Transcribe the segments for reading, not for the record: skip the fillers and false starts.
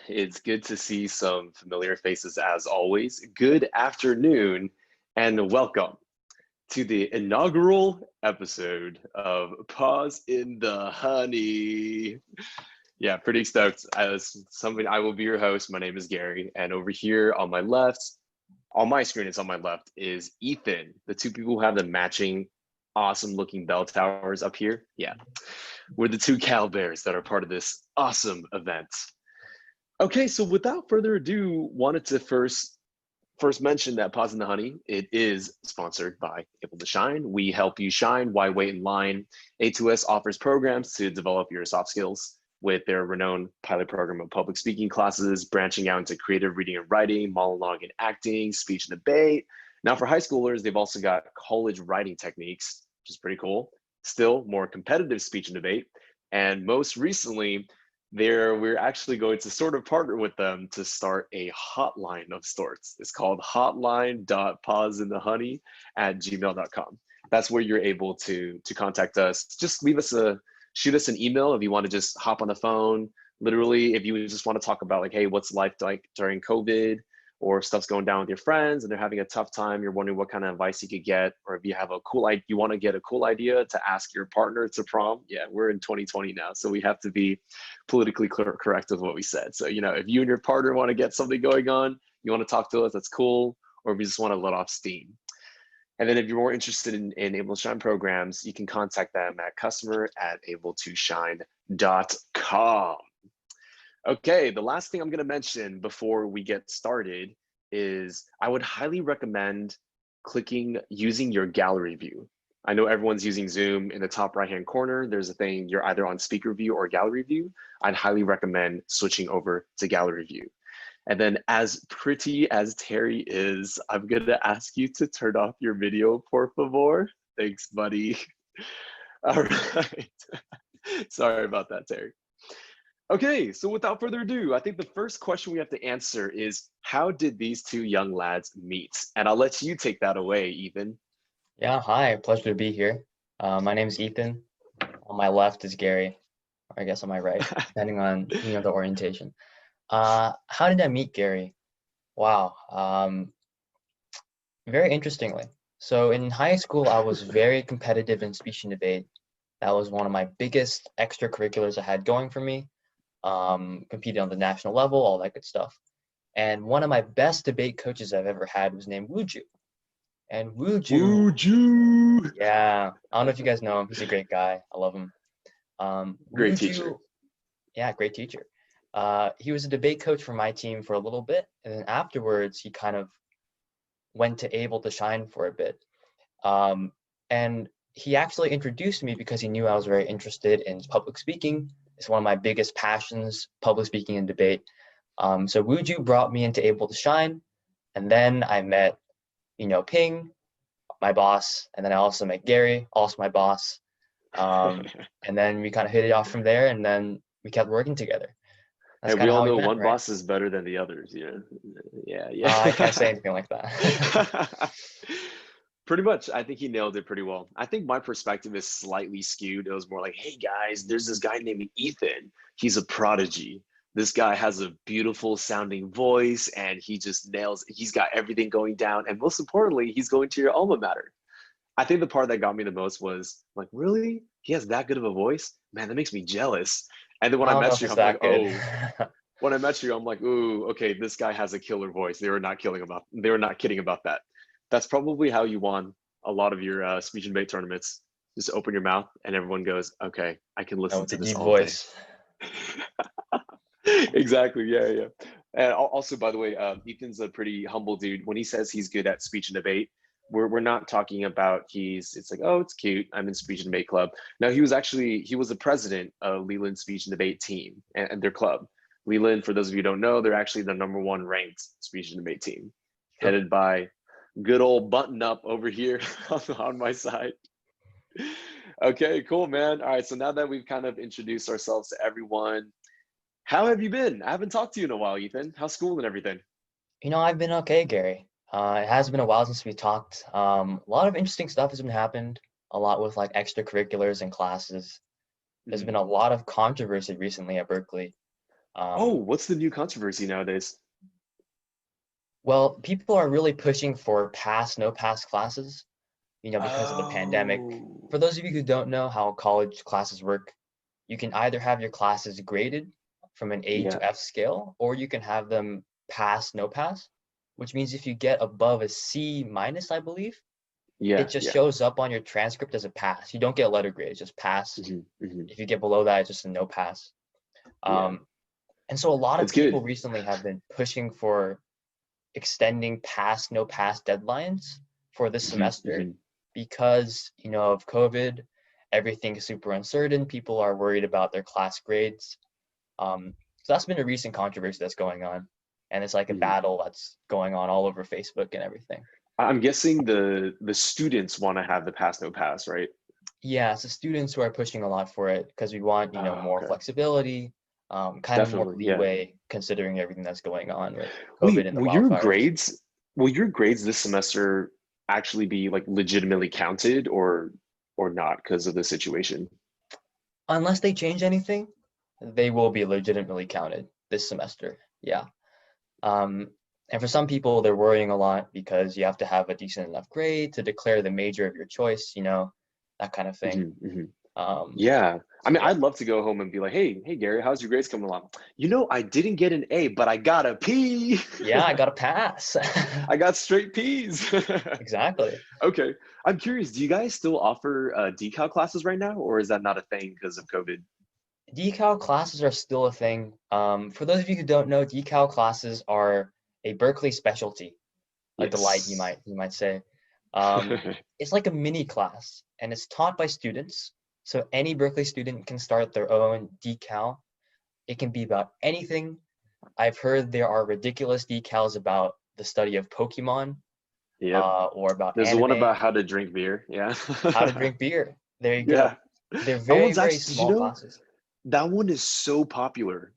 It's good to see some familiar faces as always. Good afternoon and welcome to the inaugural episode of Paws in the Honey. Yeah, pretty stoked. I will be your host. My name is Gary, and over here on my left, on my screen, it's on my left, is Ethan. The two people who have the matching, awesome looking bell towers up here. Yeah, we're the two Cal Bears that are part of this awesome event. Okay, so without further ado, wanted to first mention that Paws in the Honey, it is sponsored by Able to Shine. We help you shine. Why wait in line? A2S offers programs to develop your soft skills with their renowned pilot program of public speaking classes, branching out into creative reading and writing, monologue and acting, speech and debate. Now for high schoolers, they've also got college writing techniques, which is pretty cool. Still more competitive speech and debate. And most recently, we're actually going to sort of partner with them to start a hotline of sorts. It's called hotline.pawsinthehoney@gmail.com. That's where you're able to contact us. Just shoot us an email if you want to just hop on the phone. Literally, if you just want to talk about like, hey, what's life like during COVID, or stuff's going down with your friends and they're having a tough time, you're wondering what kind of advice you could get, or if you have you want to get a cool idea to ask your partner to prom. Yeah, we're in 2020 now, so we have to be politically correct with what we said. So, if you and your partner want to get something going on, you want to talk to us, that's cool. Or if you just want to let off steam. And then if you're more interested in Able to Shine programs, you can contact them at customer@abletoshine.com. Okay, the last thing I'm going to mention before we get started is I would highly recommend using your gallery view. I know everyone's using Zoom. In the top right-hand corner, there's a thing, you're either on speaker view or gallery view. I'd highly recommend switching over to gallery view. And then as pretty as Terry is, I'm going to ask you to turn off your video, por favor. Thanks, buddy. All right. Sorry about that, Terry. Okay, so without further ado, I think the first question we have to answer is, how did these two young lads meet? And I'll let you take that away, Ethan. Yeah, hi, pleasure to be here. My name is Ethan. On my left is Gary, or I guess on my right, depending on the orientation. How did I meet Gary? Wow, very interestingly. So in high school, I was very competitive in speech and debate. That was one of my biggest extracurriculars I had going for me. Competed on the national level, all that good stuff. And one of my best debate coaches I've ever had was named Wooju. And Wooju! Yeah, I don't know if you guys know him. He's a great guy. I love him. Great teacher. Yeah, great teacher. He was a debate coach for my team for a little bit, and then afterwards he kind of went to Able to Shine for a bit. And he actually introduced me because he knew I was very interested in public speaking. It's one of my biggest passions, public speaking and debate. So Wooju brought me into Able to Shine, and then I met, Ping, my boss, and then I also met Gary, also my boss. And then we kind of hit it off from there, and then we kept working together. That's and we all know one boss is better than the others. Yeah. I can't say anything like that. Pretty much, I think he nailed it pretty well. I think my perspective is slightly skewed. It was more like, hey guys, there's this guy named Ethan. He's a prodigy. This guy has a beautiful sounding voice and he just nails it. He's got everything going down. And most importantly, he's going to your alma mater. I think the part that got me the most was like, really? He has that good of a voice? Man, that makes me jealous. And then when I met you, I'm like, oh, when I met you, I'm like, ooh, okay, this guy has a killer voice. They were not kidding about that. That's probably how you won a lot of your speech and debate tournaments. Just open your mouth and everyone goes, okay, I can listen to this all voice. Day. Exactly, yeah. And also, by the way, Ethan's a pretty humble dude. When he says he's good at speech and debate, we're not talking about it's like, oh, it's cute, I'm in speech and debate club. No, he was the president of Leland speech and debate team and their club. Leland, for those of you who don't know, they're actually the #1 ranked speech and debate team, headed by good old Button Up over here on my side. Okay, cool, man. All right, so now that we've kind of introduced ourselves to everyone, how have you been? I haven't talked to you in a while, Ethan. How's school and everything? I've been okay, Gary. It has been a while since we talked. A lot of interesting stuff has been happened, a lot with like extracurriculars and classes. There's been a lot of controversy recently at Berkeley. Oh, Um, what's the new controversy nowadays? well, people are really pushing for pass, no pass classes, because of the pandemic. Oh, For those of you who don't know how college classes work, you can either have your classes graded from an A yeah, to F scale, or you can have them pass, no pass, which means if you get above a C minus, I believe, it yeah, just yeah. shows up on your transcript as a pass. You don't get a letter grade, it's just pass. Hmm, hmm. If you get below that, it's just a no pass. Yeah, Um, and so a lot of that's people good. recently have been pushing for extending pass, no pass deadlines for this Hmm, semester hmm. because, of COVID, everything is super uncertain. People are worried about their class grades. So that's been a recent controversy that's going on. And it's like a Hmm. battle that's going on all over Facebook and everything. I'm guessing the students want to have the pass no pass, right? Yeah, it's the students who are pushing a lot for it because we want, Oh, more okay. flexibility, kind of more Definitely, yeah. leeway considering everything that's going on with COVID Wait, and the wildfires. will your grades this semester actually be like legitimately counted or not because of the situation? Unless they change anything, they will be legitimately counted this semester. Yeah. Um, and for some people, they're worrying a lot because you have to have a decent enough grade to declare the major of your choice, that kind of thing. Hmm, hmm. Um, Yeah. I so mean, yeah, I'd love to go home and be like, hey, Gary, how's your grades coming along? I didn't get an A, but I got a P. yeah, I got a pass. I got straight P's. Exactly. Okay. I'm curious, do you guys still offer decal classes right now, or is that not a thing because of COVID? Decal classes are still a thing. For those of you who don't know, decal classes are a Berkeley specialty, a delight, Yes. you might say. Um, it's like a mini class, and it's taught by students. So any Berkeley student can start their own decal. It can be about anything. I've heard there are ridiculous decals about the study of Pokemon, Yep. or about There's the one anime, about how to drink beer. Yeah. how to drink beer. There you Yeah. go. They're That very, one's very actually, did you small know classes. that one is so popular?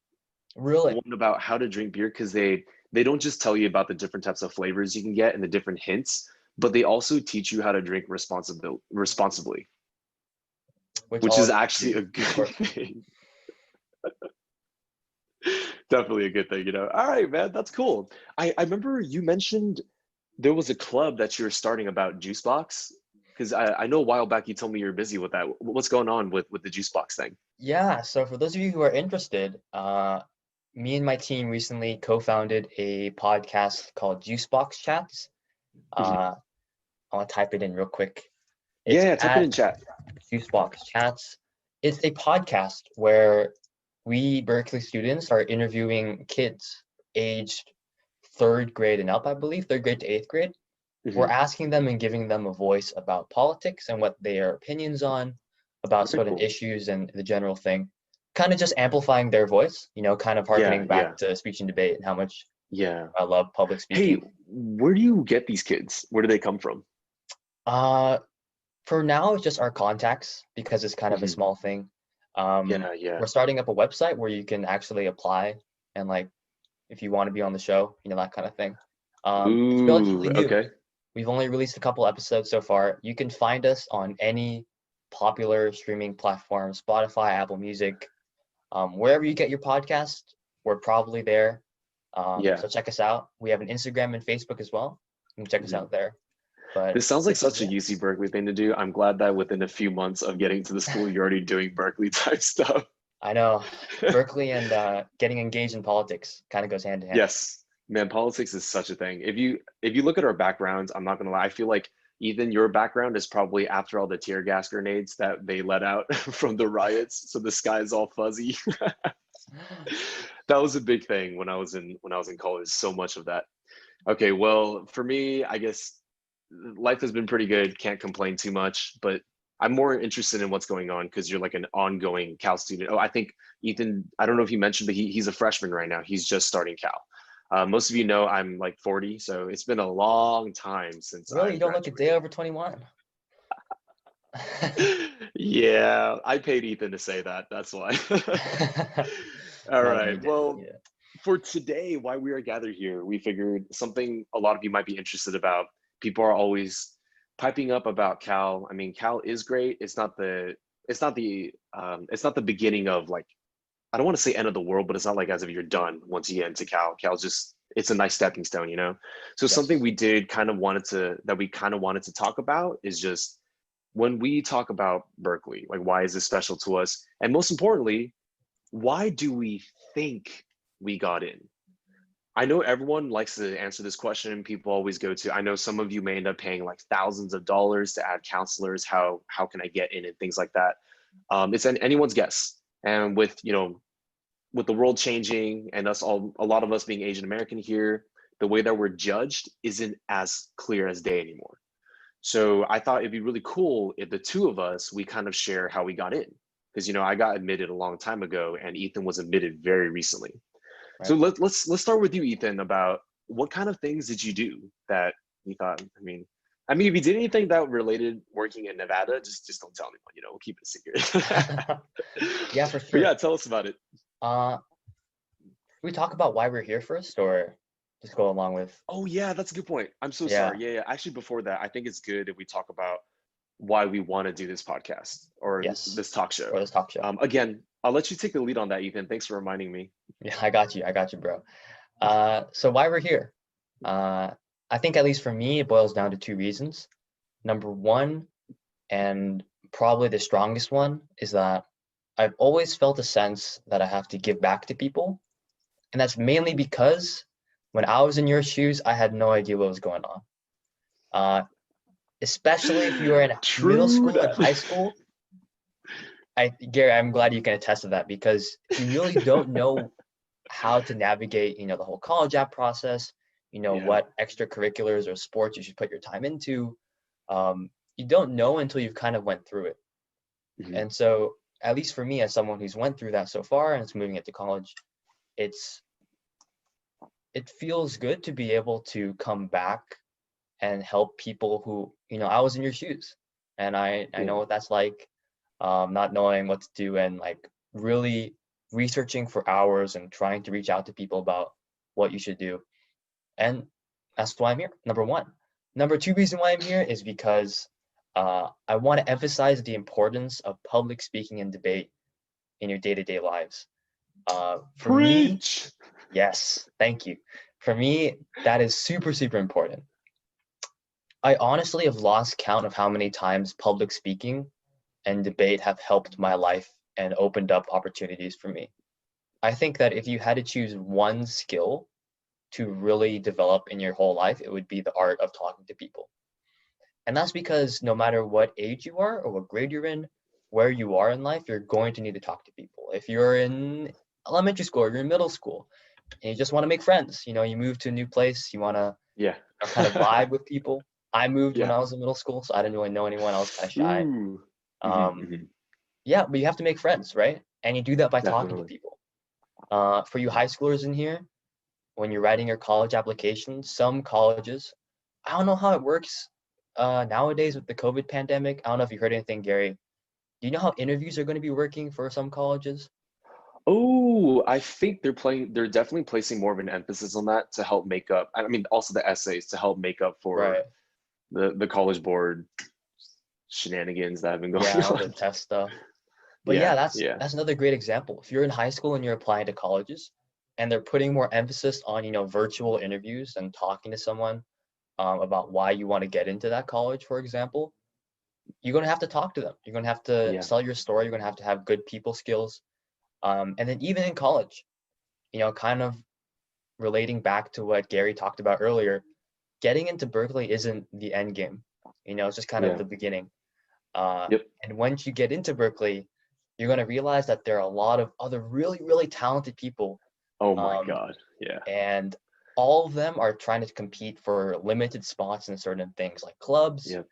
The Really? one about how to drink beer because they don't just tell you about the different types of flavors you can get and the different hints, but they also teach you how to drink responsibly, Which which all is of us actually do, a of good course. thing. Definitely a good thing, All right, man, that's cool. I remember you mentioned there was a club that you were starting about juice box because I know a while back you told me you're busy with that. What's going on with the juice box thing? Yeah, so for those of you who are interested, me and my team recently co-founded a podcast called Juicebox Chats. Mhm. Uh, I want to type it in real quick. Yeah, It's yeah, type it at in chat. Juicebox Chats. It's a podcast where we Berkeley students are interviewing kids aged third grade and up, I believe, third grade to eighth grade. We're Hmm. asking them and giving them a voice about politics and what their opinions on, about Very certain cool. issues and the general thing. Kind of just amplifying their voice, kind of Yeah, harkening yeah, back to speech and debate and how much yeah. I love public Hey, speaking. where do you get these kids? Where do they come from? Uh, for now, it's just our contacts because it's kind of a Hmm. small thing. Yeah, yeah. We're starting up a website where you can actually apply and like if you want to be on the show, that kind of thing. It's Ooh, relatively new. okay. We've only released a couple episodes so far. You can find us on any popular streaming platform, Spotify, Apple Music, wherever you get your podcast, we're probably there. Yeah. So check us out. We have an Instagram and Facebook as well. You can check us Mhm. out there. But This sounds like this is such a it. UC Berkeley thing to do. I'm glad that within a few months of getting to the school, you're already doing Berkeley type stuff. I know Berkeley and getting engaged in politics kind of goes hand in hand. Yes, man, politics is such a thing. If you look at our backgrounds, I'm not gonna lie, I feel like Ethan, your background is probably after all the tear gas grenades that they let out from the riots, so the sky is all fuzzy. That was a big thing when I was in college. So much of that. Okay, well, for me, I guess life has been pretty good. Can't complain too much, but I'm more interested in what's going on because you're like an ongoing Cal student. Oh, I think Ethan, I don't know if he mentioned, but he's a freshman right now. He's just starting Cal. Most of you know I'm like 40, so it's been a long time since Really, you I've don't look a day graduated. over 21. Yeah, I paid Ethan to say that. That's why. All No, you right. didn't. Well, for today, why we are gathered here, we figured something a lot of you might be interested about. People are always piping up about Cal. I mean, Cal is great. It's not the beginning of like I don't want to say end of the world, but it's not like as if you're done once you get into Cal. Cal's just, it's a nice stepping stone, you know? So something Yes. we did kind of wanted to, that we kind of wanted to talk about is just when we talk about Berkeley, like why is this special to us? And most importantly, why do we think we got in? I know everyone likes to answer this question. People always go to, I know some of you may end up paying like thousands of dollars to add counselors. How can I get in and things like that? It's anyone's guess. And with, you know, with the world changing and us all, a lot of us being Asian American here, the way that we're judged isn't as clear as day anymore. So I thought it'd be really cool if the two of us, we kind of share how we got in. Because, you know, I got admitted a long time ago and Ethan was admitted very recently. So Right. let's start with you, Ethan, about what kind of things did you do that you thought, I mean, if you did anything that related working in Nevada, just don't tell anyone, you know, we'll keep it secret. Yeah, for But sure. yeah, tell us about it. Uh, we talk about why we're here first, or just go along with? Oh yeah, that's a good point. I'm so Yeah. sorry. Yeah. Actually, before that, I think it's good if we talk about why we want to do this podcast or Yes. this talk show. Or this talk show. Again, I'll let you take the lead on that, Ethan. Thanks for reminding me. Yeah, I got you. I got you, bro. So why we're here? Uh, I think at least for me, it boils down to two reasons. Number one, and probably the strongest one, is that I've always felt a sense that I have to give back to people. And that's mainly because when I was in your shoes, I had no idea what was going on. Uh, Especially if you were in middle True school and that. high school. Gary, I'm glad you can attest to that, because you really don't know how to navigate, the whole college app process, Yeah. what extracurriculars or sports you should put your time into. You don't know until you've kind of went through it. Mhm. And so, at least for me, as someone who's went through that so far and is moving into college, it's it feels good to be able to come back and help people who, I was in your shoes, and I Yeah. know what that's like, not knowing what to do and like really researching for hours and trying to reach out to people about what you should do. And that's why I'm here. Number one. Number two reason why I'm here is because I want to emphasize the importance of public speaking and debate in your day-to-day lives. For me, Preach. yes, thank you. For me, that is super, super important. I honestly have lost count of how many times public speaking and debate have helped my life and opened up opportunities for me. I think that if you had to choose one skill to really develop in your whole life, it would be the art of talking to people. And that's because no matter what age you are or what grade you're in, where you are in life, you're going to need to talk to people. If you're in elementary school or you're in middle school and you just want to make friends, you move to a new place, you want to Yeah. kind of vibe with people. I moved when Yeah. I was in middle school, so I didn't really know anyone. I was kind of shy. Ooh. Um, Hmm. yeah, but you have to make friends, right? And you do that by talking to Definitely. people. For you high schoolers in here, when you're writing your college application, some colleges, I don't know how it works nowadays with the COVID pandemic. I don't know if you heard anything, Gary. Do you know how interviews are going to be working for some colleges? Oh, I think they're definitely placing more of an emphasis on that to help make up. I mean, also the essays to help make up for Right. the College Board shenanigans that have been Yeah, going all the on. test stuff. But yeah, Yeah, that's yeah, that's another great example. If you're in high school and you're applying to colleges and they're putting more emphasis on, virtual interviews and talking to someone about why you want to get into that college, for example, you're going to have to talk to them. You're going to have to yeah, sell your story. You're going to have good people skills. And then even in college, kind of relating back to what Gary talked about earlier, getting into Berkeley isn't the end game. It's just kind of yeah. the beginning. Uh, Yep. and once you get into Berkeley, you're going to realize that there are a lot of other really, really talented people. Oh my Um, God. Yeah. and all of them are trying to compete for limited spots in certain things like clubs Yep.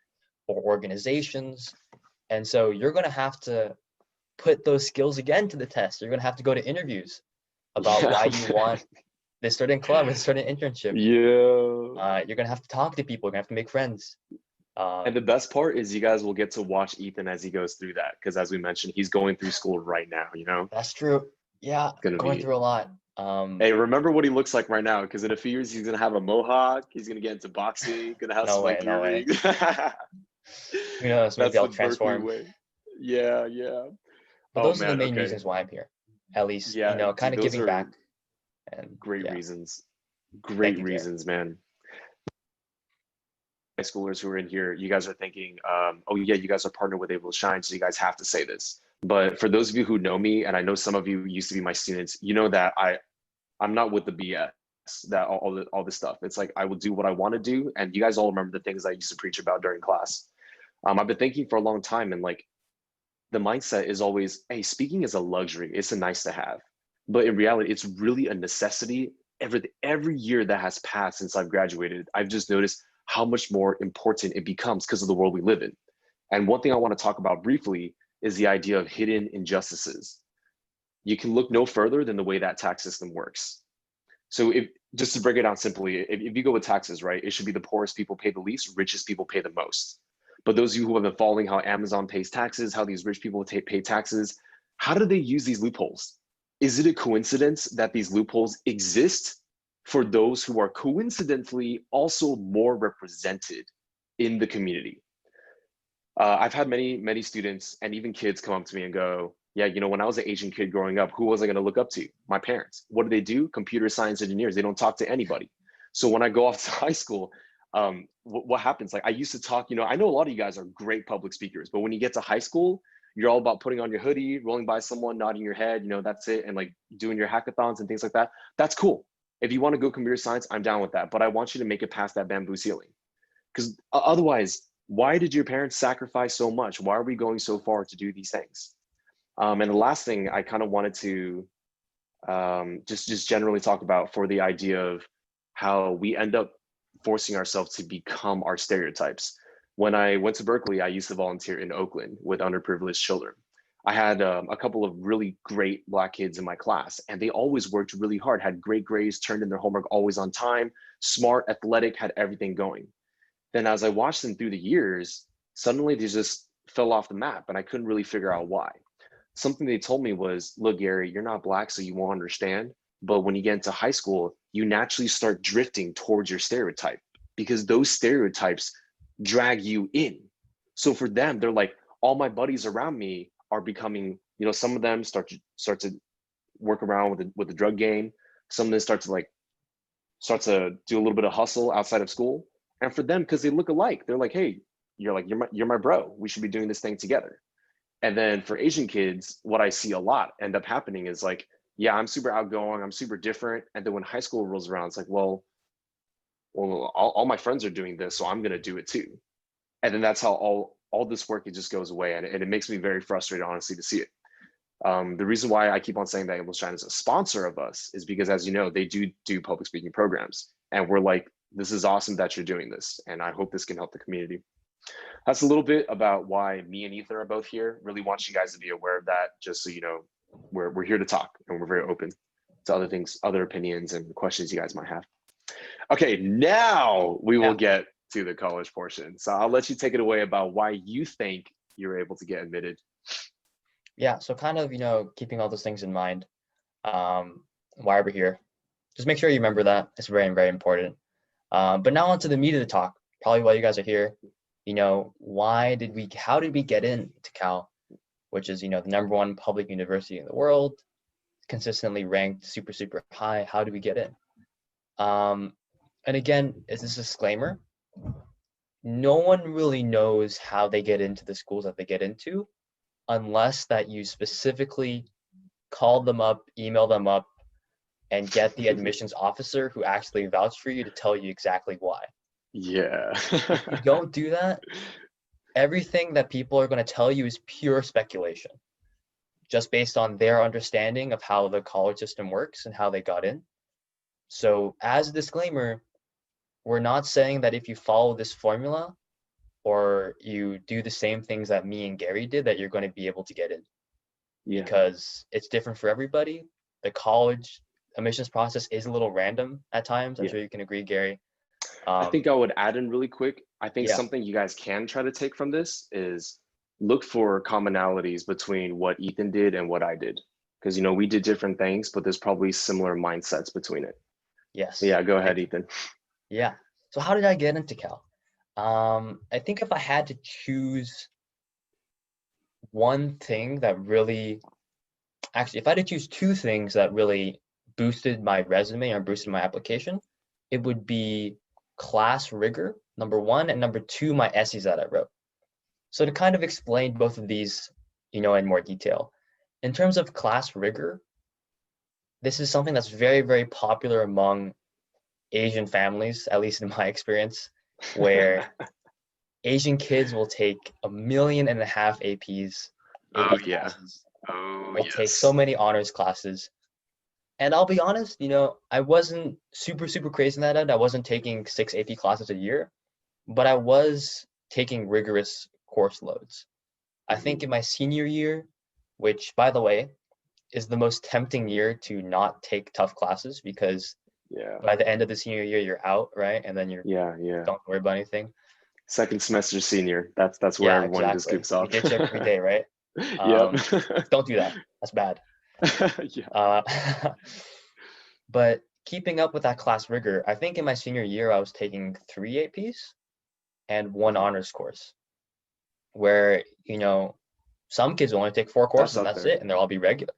or organizations. And so you're going to have to put those skills again to the test. You're going to have to go to interviews about Yeah, why you want this certain club or this certain internship. yeah. You're going to have to talk to people. You're going to have to make friends. And the Um, best part is you guys will get to watch Ethan as he goes through that. Because as we mentioned, he's going through school right now, you know? that's true. Yeah, It's gonna going be, through a lot. hey, remember what he looks like right now, because in a few years he's gonna have a mohawk, he's gonna get into boxing, gonna have No way, spiked no way. earrings. Who knows? Maybe That's I'll the Berkeley transform. way. Yeah, yeah. But Oh those are the man, main okay. reasons why I'm here. at least, Yeah, kind dude, of those giving back. are And great yeah, reasons. thank Great you, Gary. reasons, man. High schoolers who are in here, you guys are thinking, oh yeah, you guys are partnered with Able to Shine, so you guys have to say this. But for those of you who know me, and I know some of you used to be my students, you know that I'm not with the BS, that all this stuff. It's like I will do what I want to do, and you guys all remember the things I used to preach about during class. I've been thinking for a long time, and like the mindset is always, hey, speaking is a luxury. It's a nice to have, but in reality, it's really a necessity. Every year that has passed since I've graduated, I've just noticed how much more important it becomes because of the world we live in. And one thing I want to talk about briefly is the idea of hidden injustices. You can look no further than the way that tax system works. So if just to break it down simply, if you go with taxes, right, it should be the poorest people pay the least, richest people pay the most. But those of you who have been following how Amazon pays taxes, how these rich people pay taxes, how do they use these loopholes? Is it a coincidence that these loopholes exist for those who are coincidentally also more represented in the community? I've had many students and even kids come up to me and go, yeah, when I was an Asian kid growing up, who was I going to look up to? My parents. What do they do? Computer science engineers. They don't talk to anybody. So when I go off to high school, what happens? Like I used to talk, I know a lot of you guys are great public speakers, but when you get to high school, you're all about putting on your hoodie, rolling by someone, nodding your head, that's it. And like doing your hackathons and things like that. That's cool. If you want to go computer science, I'm down with that. But I want you to make it past that bamboo ceiling. Because otherwise, why did your parents sacrifice so much? Why are we going so far to do these things? And the last thing I kind of wanted to just generally talk about for the idea of how we end up forcing ourselves to become our stereotypes. When I went to Berkeley, I used to volunteer in Oakland with underprivileged children. I had a couple of really great Black kids in my class, and they always worked really hard, had great grades, turned in their homework always on time, smart, athletic, had everything going. Then as I watched them through the years, suddenly they just fell off the map, and I couldn't really figure out why. Something they told me was, look, Gary, you're not Black, so you won't understand. But when you get into high school, you naturally start drifting towards your stereotype because those stereotypes drag you in. So for them, they're like, all my buddies around me are becoming, some of them start to work around with the drug game. Some of them start to do a little bit of hustle outside of school. And for them, because they look alike, they're like, hey, you're my bro. We should be doing this thing together. And then for Asian kids, what I see a lot end up happening is like, yeah, I'm super outgoing, I'm super different. And then when high school rolls around, it's like, well, all my friends are doing this, so I'm gonna do it too. And then that's how all this work, it just goes away. And it makes me very frustrated, honestly, to see it. The reason why I keep on saying that Able to Shine is a sponsor of us is because, as you know, they do public speaking programs. And we're like, this is awesome that you're doing this. And I hope this can help the community. That's a little bit about why me and Ethan are both here. Really want you guys to be aware of that, just so you know, we're here to talk and we're very open to other things, other opinions and questions you guys might have. Okay, now we will Yeah. get to the college portion. So I'll let you take it away about why you think you're able to get admitted. Yeah. So kind of, keeping all those things in mind, why we're here. Just make sure you remember that. It's very, very important. But now on to the meat of the talk, probably why you guys are here. How did we get into Cal, which is, the #1 public university in the world, consistently ranked super, super high. How do we get in? And again, is this a disclaimer? No one really knows how they get into the schools that they get into unless that you specifically call them up, email them up, and get the admissions officer who actually vouched for you to tell you exactly why. Yeah. If you don't do that, everything that people are going to tell you is pure speculation, just based on their understanding of how the college system works and how they got in. So as a disclaimer, we're not saying that if you follow this formula or you do the same things that me and Gary did, that you're going to be able to get in. Yeah. Because it's different for everybody. The college admissions process is a little random at times. I'm Yeah. sure you can agree, Gary. I think I would add in really quick. I think Yeah. something you guys can try to take from this is look for commonalities between what Ethan did and what I did. Because, we did different things, but there's probably similar mindsets between it. But Yes. yeah, go ahead, Thank you. Ethan. Yeah. So how did I get into Cal? I think if I had to choose one thing that really Actually, if I had to choose two things that really boosted my resume or boosted my application, it would be class rigor, number one, and number two, my essays that I wrote. So to kind of explain both of these, in more detail, in terms of class rigor, this is something that's very, very popular among Asian families, at least in my experience, where Asian kids will take 1.5 million APs, Oh AP yeah. classes, Oh will take so yes. many honors classes. And I'll be honest, I wasn't super, super crazy in that end. I wasn't taking 6 AP classes a year, but I was taking rigorous course loads. I think Hmm. in my senior year, which by the way, is the most tempting year to not take tough classes because Yeah. by the end of the senior year, you're out, right? And then you Yeah. Yeah. don't worry about anything. Second semester senior. That's where Yeah, everyone just exactly. kicks You off. ditch every day, right? Yep. Don't do that. That's bad. Yeah. Uh, but keeping up with that class rigor, I think in my senior year, I was taking 3 APs and one Mhm. honors course, where, some kids only take 4 courses That's and up that's there. it, and they'll all be regular,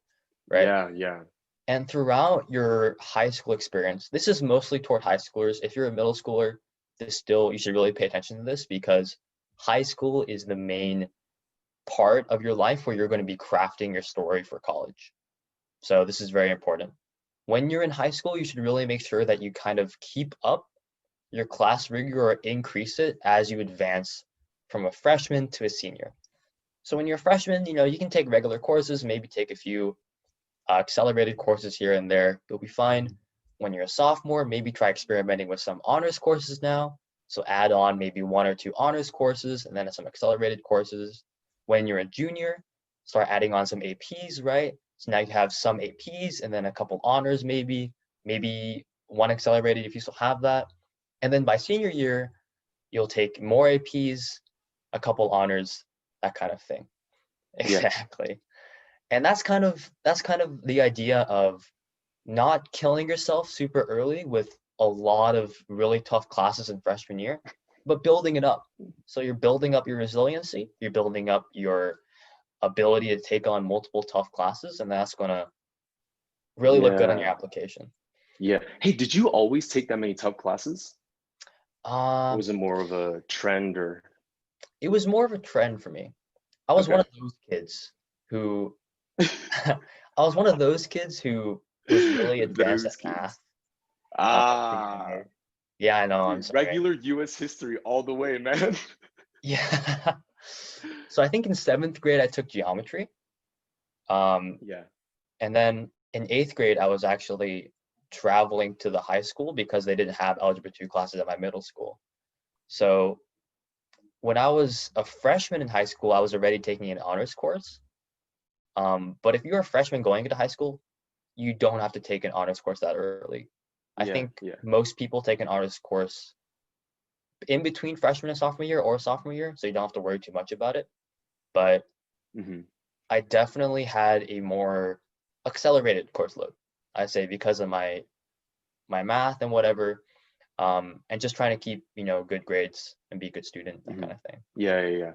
right? Yeah. Yeah. And throughout your high school experience, this is mostly toward high schoolers. If you're a middle schooler, you should really pay attention to this because high school is the main part of your life where you're going to be crafting your story for college. So this is very important. When you're in high school, you should really make sure that you kind of keep up your class rigor or increase it as you advance from a freshman to a senior. So when you're a freshman, you can take regular courses, maybe take a few accelerated courses here and there. You'll be fine. When you're a sophomore, maybe try experimenting with some honors courses now. So add on maybe 1 or 2 honors courses and then some accelerated courses. When you're a junior, start adding on some APs, right? So now you have some APs and then a couple honors maybe one accelerated if you still have that. And then by senior year, you'll take more APs, a couple honors, that kind of thing. Yeah. Exactly. And that's kind of the idea of not killing yourself super early with a lot of really tough classes in freshman year, but building it up. So you're building up your resiliency, you're building up your ability to take on multiple tough classes, and that's gonna really look good on your Yeah. application. Yeah. Hey, did you always take that many tough classes? Or Um, was it more of a trend or it was more of a trend for me. I was one okay. of those kids who I was one of those kids who was really advanced at Those math kids. from a young Ah, age. Yeah, I know, I'm dude, sorry. regular US history all the way, man. Yeah. So I think in 7th grade I took geometry. Um, Yeah. and then in 8th grade I was actually traveling to the high school because they didn't have algebra 2 classes at my middle school. So when I was a freshman in high school, I was already taking an honors course. But if you're a freshman going into high school, you don't have to take an honors course that early. I Yeah. think Yeah. most people take an honors course in between freshman and sophomore year or sophomore year, so you don't have to worry too much about it. But Hmm. I definitely had a more accelerated course load, I say, because of my math and whatever, and just trying to keep good grades and be a good student, that Hmm. kind of thing. Yeah. Yeah.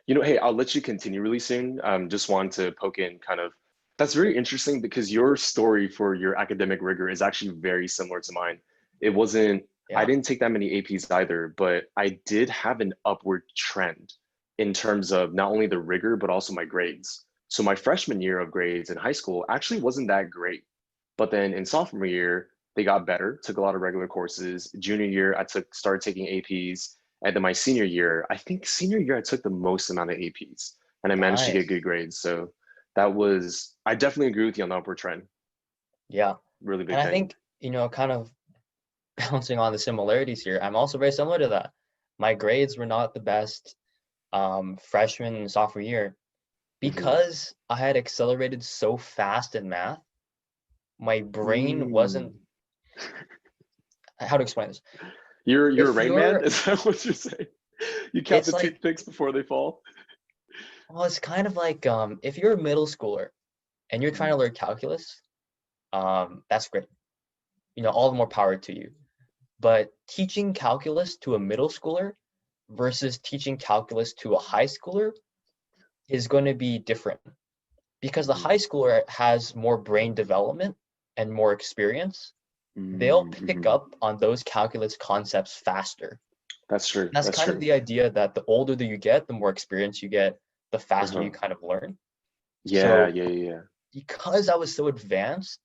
Yeah. Hey, I'll let you continue really soon. Just wanted to poke in kind of that's very interesting because your story for your academic rigor is actually very similar to mine. It wasn't, I Yeah, didn't take that many APs either, but I did have an upward trend in terms of not only the rigor, but also my grades. So my freshman year of grades in high school actually wasn't that great. But then in sophomore year, they got better, took a lot of regular courses. Junior year, started taking APs. And then my senior year, I think senior year, I took the most amount of APs and I managed to get nice. good grades. So I definitely agree with you on the upward trend. Yeah, Really and big I thing. think kind of bouncing on the similarities here, I'm also very similar to that. My grades were not the best freshman and sophomore year Hmm. because I had accelerated so fast in math. My brain wasn't, Mm. how to explain this. You're a If Rain Man? you're, Is that what you're saying? You count it's the like, toothpicks before they fall? well, it's kind of like if you're a middle schooler and you're trying Mhm. to learn calculus, that's great. All the more power to you. But teaching calculus to a middle schooler versus teaching calculus to a high schooler is going to be different. because the high schooler has more brain development and more experience, they'll pick up on those calculus concepts faster. That's true. That's That's kind of true. the idea that the older that you get, the more experience you get, the faster you kind of learn. Yeah, So yeah, yeah. because I was so advanced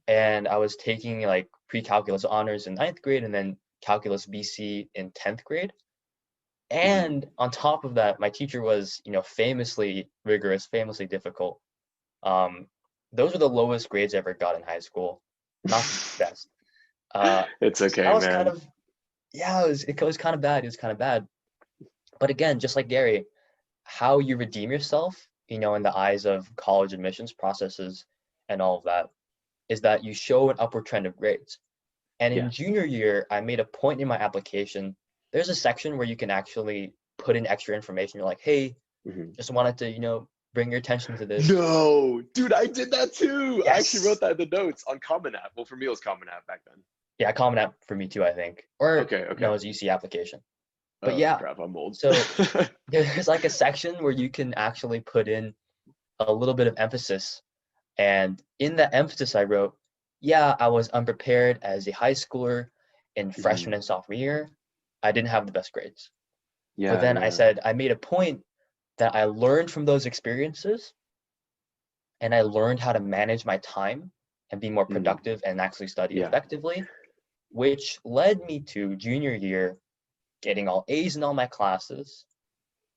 and I was taking like pre-calculus honors in ninth grade and then calculus BC in 10th grade, and on top of that, my teacher was, famously rigorous, famously difficult. Um, those were the lowest grades I ever got in high school, not the best. It's So that okay, was kind man. of, yeah, it was kind of bad. It was kind of bad. But again, just like Gary, how you redeem yourself, in the eyes of college admissions processes and all of that, is that you show an upward trend of grades. And in Yeah. junior year, I made a point in my application. There's a section where you can actually put in extra information. You're like, hey, just wanted to, bring your attention to this. No, dude, I did that too. I actually Yes. wrote that in the notes on Common App. Well, for me, it was Common App back then. Yeah, Common App for me too, I think. Or Okay, no, okay. it's UC application. But Oh yeah, crap, I'm old. so there's like a section where you can actually put in a little bit of emphasis. And in that emphasis, I wrote, yeah, I was unprepared as a high schooler in freshman and sophomore year. I didn't have the best grades. But Yeah, then I yeah. said, I made a point that I learned from those experiences and I learned how to manage my time and be more productive and actually study Yeah. effectively, which led me to junior year getting all A's in all my classes,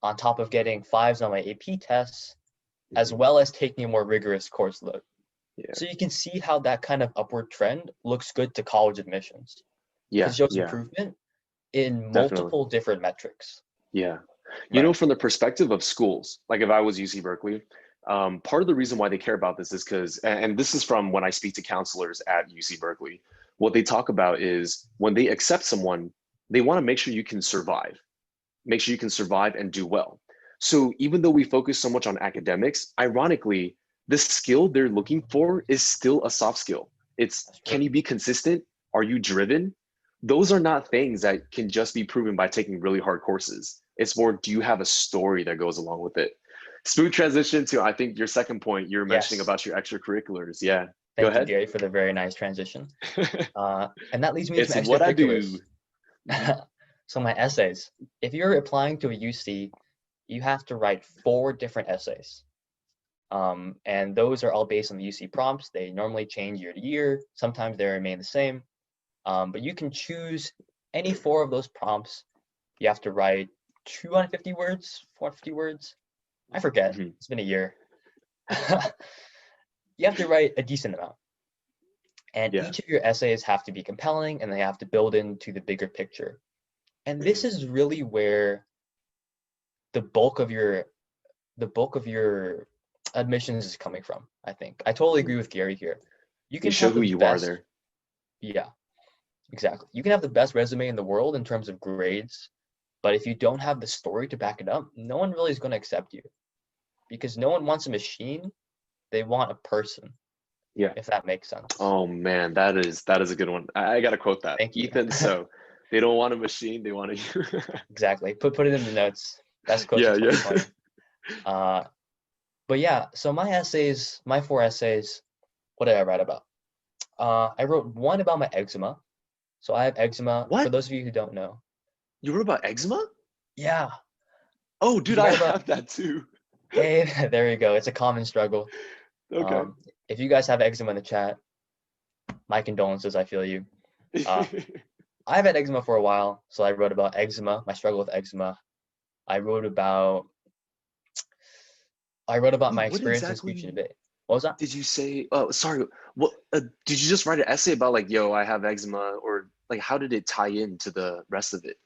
on top of getting fives on my AP tests, as well as taking a more rigorous course load. Yeah. So you can see how that kind of upward trend looks good to college admissions Yeah. because it shows Yeah. improvement in Definitely. multiple different metrics. Yeah. Right. From the perspective of schools, like if I was UC Berkeley, part of the reason why they care about this is because, and this is from when I speak to counselors at UC Berkeley, what they talk about is when they accept someone, they want to make sure you can survive and do well. So even though we focus so much on academics, ironically, the skill they're looking for is still a soft skill. It's, That's can true. you be consistent? Are you driven? Those are not things that can just be proven by taking really hard courses. It's more, do you have a story that goes along with it? Smooth transition to, I think, your second point. You're mentioning Yes. about your extracurriculars. Yeah, go Thank you, ahead. Gary, for the very nice transition. And that leads me into It's my what I extracurriculars. do. Mhm. So my essays. If you're applying to a UC, you have to write 4 different essays. And those are all based on the UC prompts. They normally change year to year. Sometimes they remain the same. But you can choose any 4 of those prompts. You have to write 250 words, 450 words. I forget. Mhm. It's been a year. You have to write a decent amount. And Yeah. each of your essays have to be compelling and they have to build into the bigger picture. And this is really where the bulk of your the bulk of your admissions is coming from, I think. I totally agree Mhm. with Gary here. You You can show have who the you are best, there. yeah, exactly. You can have the best resume in the world in terms of grades, but if you don't have the story to back it up, no one really is going to accept you because no one wants a machine. They want a person, Yeah. if that makes sense. Oh man, that is a good one. I gotta quote that. Thank you. Ethan, so they don't want a machine, they want a Exactly. Put it in the notes. Best quotes of yeah, yeah. 2020. Uh, but yeah, so my essays, my 4 essays, what did I write about? I wrote one about my eczema. So I have eczema. For What? those of you who don't know, You wrote about eczema? yeah, Oh, dude, you I write about. have that too. Hey, there you go. It's a common struggle. Okay. If you guys have eczema in the chat, my condolences. I feel you. Uh, I've had eczema for a while, so I wrote about eczema, my struggle with eczema. I wrote about Wait, my what experience in speech and exactly debate. What was that? did you say? Oh, sorry. What did you just write an essay about like, yo, I have eczema, or like how did it tie into the rest of it?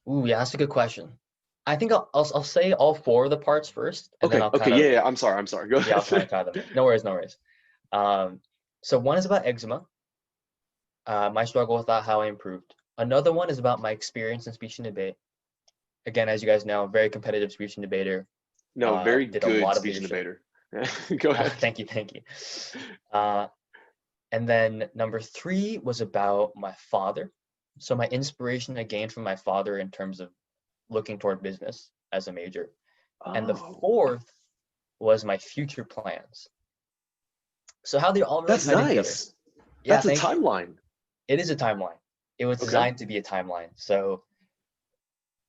Ooh, yeah, that's a good question. I think I'll say all 4 of the parts first, and then Okay, I'll okay, kind yeah, of yeah, I'm sorry, Go yeah, I'll kind of ahead. tie them in. No worries, no worries. So one is about eczema, my struggle with that, how I improved. Another one is about my experience in speech and debate. Again, as you guys know, very competitive speech and debater. No, very Did a good lot of speech and leadership. debater. Go ahead. Thank you, thank you. Uh, and then number 3 was about my father. So my inspiration I gained from my father in terms of looking toward business as a major. And the Oh, fourth was my future plans. So how they all really That's tied in together. nice. Yeah, That's a thank you. timeline. It is a timeline. It was Okay. designed to be a timeline. So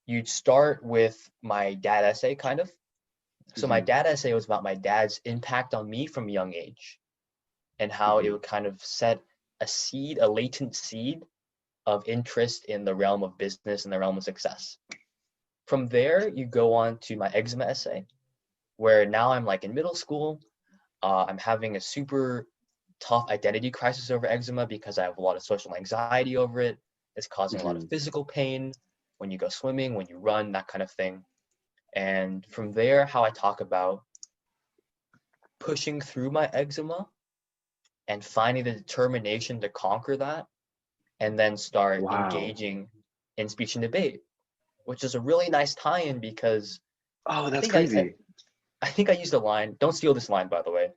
you'd start with my dad essay, kind of. So my Hmm. dad essay was about my dad's impact on me from a young age and how it Hmm. would kind of set a seed, a latent seed of interest in the realm of business and the realm of success. From there, you go on to my eczema essay, where now I'm like in middle school. I'm having a super tough identity crisis over eczema because I have a lot of social anxiety over it. It's causing a lot of Hmm. physical pain when you go swimming, when you run, that kind of thing. And from there, how I talk about pushing through my eczema and finding the determination to conquer that, and then start Wow. engaging in speech and debate, which is a really nice tie-in because Oh, I that's think I, I, crazy. I think I used a line. Don't steal this line, by the way.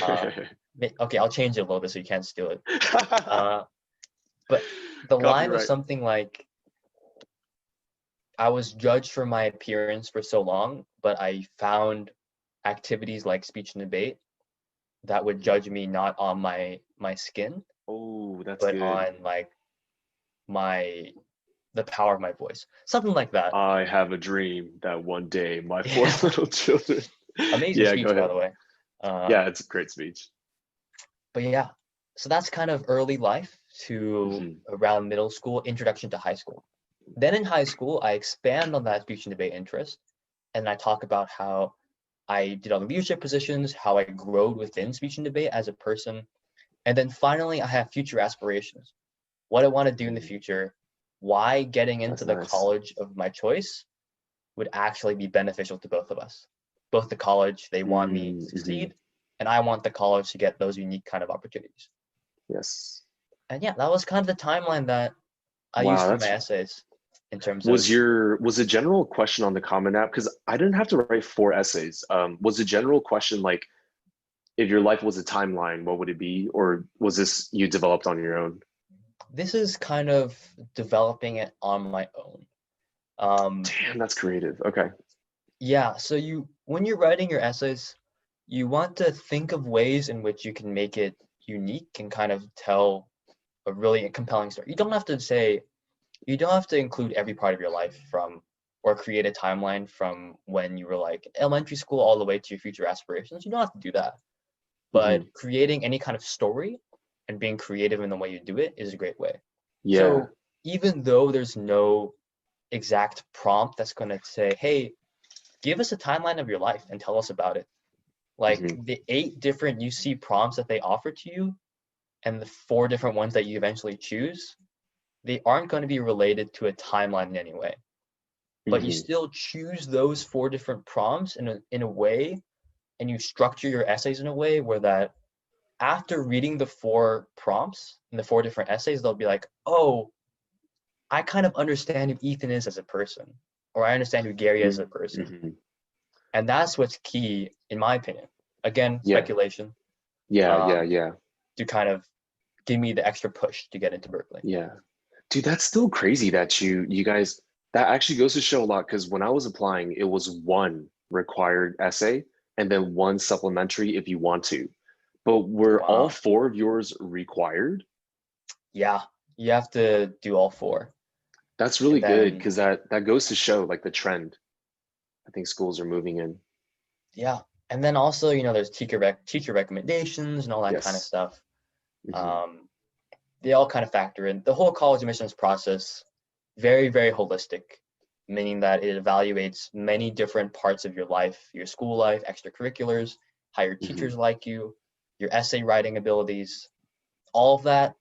Uh, okay, I'll change it a little bit so you can't steal it. But the line was Copyright. something like, I was judged for my appearance for so long, but I found activities like speech and debate that would judge me not on my skin, Oh, that's but good. on like my the power of my voice. Something like that. I have a dream that one day my four Yeah. little children. Amazing Yeah, go speech, by ahead. the way. Uh, Yeah, it's a great speech. but yeah, so that's kind of early life to Hmm. around middle school, introduction to high school. Then in high school, I expand on that speech and debate interest, and I talk about how I did other leadership positions, how I growed within speech and debate as a person. And then finally, I have future aspirations. What I want to do in the future, why getting into That's the nice. college of my choice would actually be beneficial to both of us. Both the college, they want me to Mm-hmm. succeed, and I want the college to get those unique kind of opportunities. Yes. And yeah, that was kind of the timeline that I used Wow, for my that's essays in terms of, was a general question on the Common App because I didn't have to write four essays. Was the general question like if your life was a timeline, what would it be, or was this you developed on your own? this is kind of developing it on my own. Damn, that's creative. Okay. Yeah, so when you're writing your essays, you want to think of ways in which you can make it unique and kind of tell a really compelling story. You don't have to include every part of your life from or create a timeline from when you were like in elementary school all the way to your future aspirations. You don't have to do that. But Hmm. creating any kind of story and being creative in the way you do it is a great way. Yeah. So even though there's no exact prompt that's going to say, hey, give us a timeline of your life and tell us about it. Like Hmm. the 8 different UC prompts that they offer to you and the 4 different ones that you eventually choose, they aren't going to be related to a timeline in any way. But you Hmm. still choose those 4 different prompts in a way, and you structure your essays in a way where that after reading the 4 prompts and the 4 different essays, they'll be like, oh, I kind of understand who Ethan is as a person, or I understand who Gary is as a person. Hmm. And that's what's key, in my opinion. Again, Yeah. speculation, Yeah. Yeah. um, Yeah. to kind of give me the extra push to get into Berkeley. Yeah. Dude, that's still crazy that you guys that actually goes to show a lot because when I was applying, it was one required essay and then one supplementary if you want to. But were all Wow. four of yours required? Yeah, you have to do all 4. That's And really good then, because that goes to show like the trend I think schools are moving in. yeah. And then also, there's teacher recommendations and all that kind of Yes. stuff. Hmm. Um, they all kind of factor in. The whole college admissions process, very, very holistic, meaning that it evaluates many different parts of your life, your school life, extracurriculars, how your Hmm. teachers like you, your essay writing abilities, all of that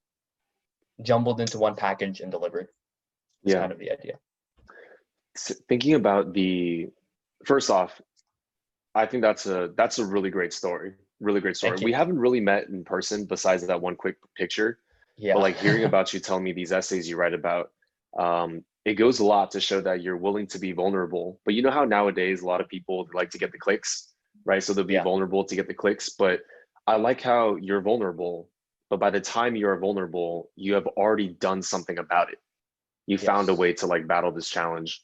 jumbled into one package and delivered is Yeah. kind of the idea. Thinking about the first off, I think that's a really great story. Really great story. Thank We you. haven't really met in person besides that one quick picture, but Yeah. like hearing about you tell me these essays you write about, it goes a lot to show that you're willing to be vulnerable. But you know how nowadays a lot of people like to get the clicks, right? So they'll be Yeah. vulnerable to get the clicks. But I like how you're vulnerable, but by the time you are vulnerable, you have already done something about it. You found a Yes. way to like battle this challenge.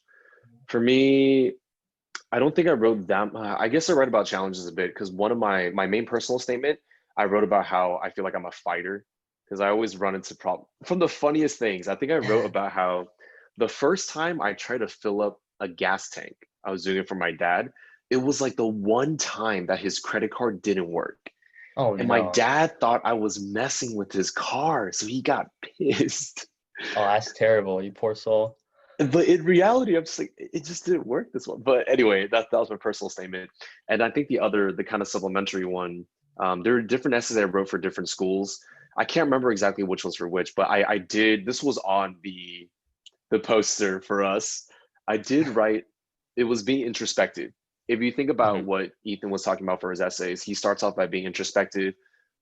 For me, I don't think I wrote that. I guess I write about challenges a bit because one of my main personal statement, I wrote about how I feel like I'm a fighter because I always run into problem from the funniest things. I think I wrote about how the first time I tried to fill up a gas tank, I was doing it for my dad. It was like the one time that his credit card didn't work. Oh And my no. dad thought I was messing with his car, so he got pissed. Oh, that's terrible. You poor soul. But in reality, I'm just like, it just didn't work this one. But anyway, that was my personal statement. And I think the kind of supplementary one, there are different essays I wrote for different schools. I can't remember exactly which ones for which, but I did, this was on the poster for us. I did write, it was being introspective. If you think about Hmm. what Ethan was talking about for his essays, he starts off by being introspective,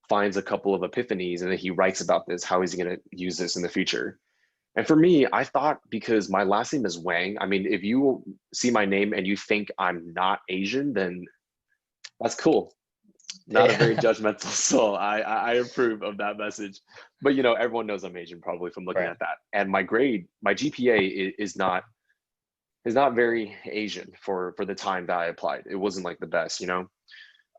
finds a couple of epiphanies, and then he writes about this. How is he going to use this in the future? And for me, I thought because my last name is Wang, I mean, if you see my name and you think I'm not Asian, then that's cool. Not a very judgmental soul. I approve of that message. But you know, everyone knows I'm Asian probably from looking Right. at that. And my grade, my GPA is not very Asian for the time that I applied. It wasn't like the best, you know.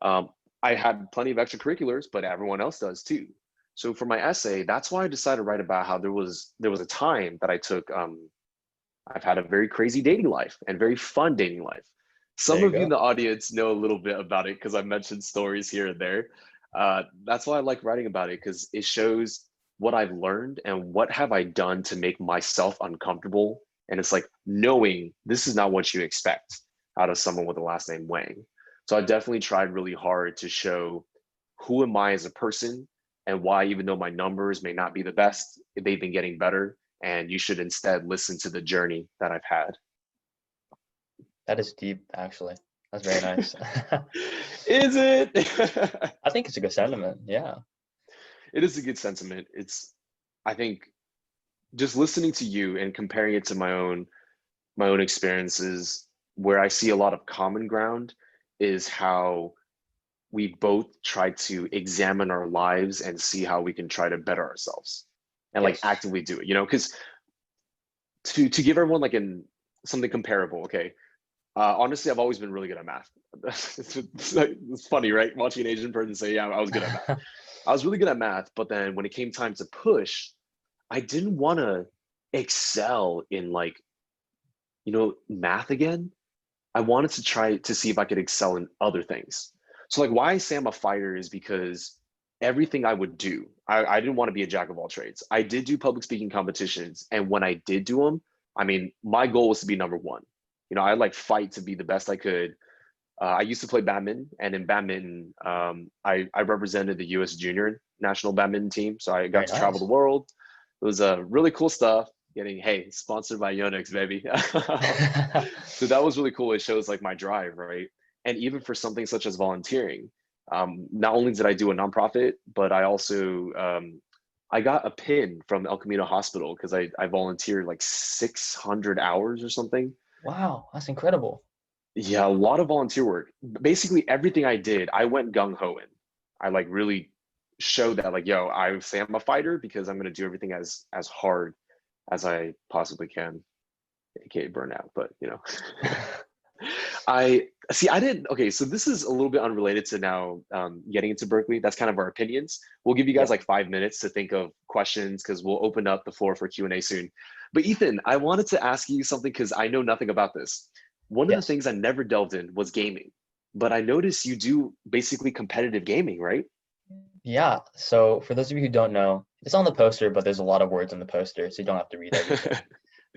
Um, I had plenty of extracurriculars, but everyone else does too. So for my essay, that's why I decided to write about how there was a time that I took. I've had a very crazy dating life and very fun dating life. Some There you of you in go. the audience know a little bit about it because I mentioned stories here and there. That's why I like writing about it because it shows what I've learned and what have I done to make myself uncomfortable. And it's like knowing this is not what you expect out of someone with the last name Wang. So I definitely tried really hard to show who am I as a person and why, even though my numbers may not be the best, they've been getting better. And you should instead listen to the journey that I've had. That is deep, actually. That's very nice. Is it? I think it's a good sentiment. Yeah. It is a good sentiment. I think, just listening to you and comparing it to my own experiences, where I see a lot of common ground is how we both try to examine our lives and see how we can try to better ourselves and like Yes. actively do it, you know, because to give everyone like something comparable, okay. Honestly, I've always been really good at math. It's funny, right? Watching an Asian person say, "Yeah, I was good at math." I was really good at math, but then when it came time to push, I didn't want to excel in like, math again. I wanted to try to see if I could excel in other things. So like why I say I'm a fighter is because everything I would do, I didn't want to be a jack of all trades. I did do public speaking competitions, and when I did do them, I mean, my goal was to be number one. I like fight to be the best I could. I used to play badminton, and in badminton, I represented the U.S. junior national badminton team. So I got Very to travel the nice. world. It was really cool stuff. Getting hey sponsored by Yonex, baby. So that was really cool. It shows like my drive, right? And even for something such as volunteering, not only did I do a nonprofit, but I also I got a pin from El Camino Hospital because I volunteered like 600 hours or something. Wow, that's incredible. Yeah, a lot of volunteer work. Basically, everything I did, I went gung ho in. I like really showed that, like, yo, I say I'm a fighter because I'm gonna do everything as hard as I possibly can, aka burnout. But I see. I didn't. Okay, so this is a little bit unrelated to now getting into Berkeley. That's kind of our opinions. We'll give you guys Yep. like 5 minutes to think of questions because we'll open up the floor for Q&A soon. But Ethan, I wanted to ask you something because I know nothing about this. One of the Yes. things I never delved in was gaming, but I noticed you do basically competitive gaming, right? Yeah. So for those of you who don't know, it's on the poster, but there's a lot of words on the poster, so you don't have to read everything.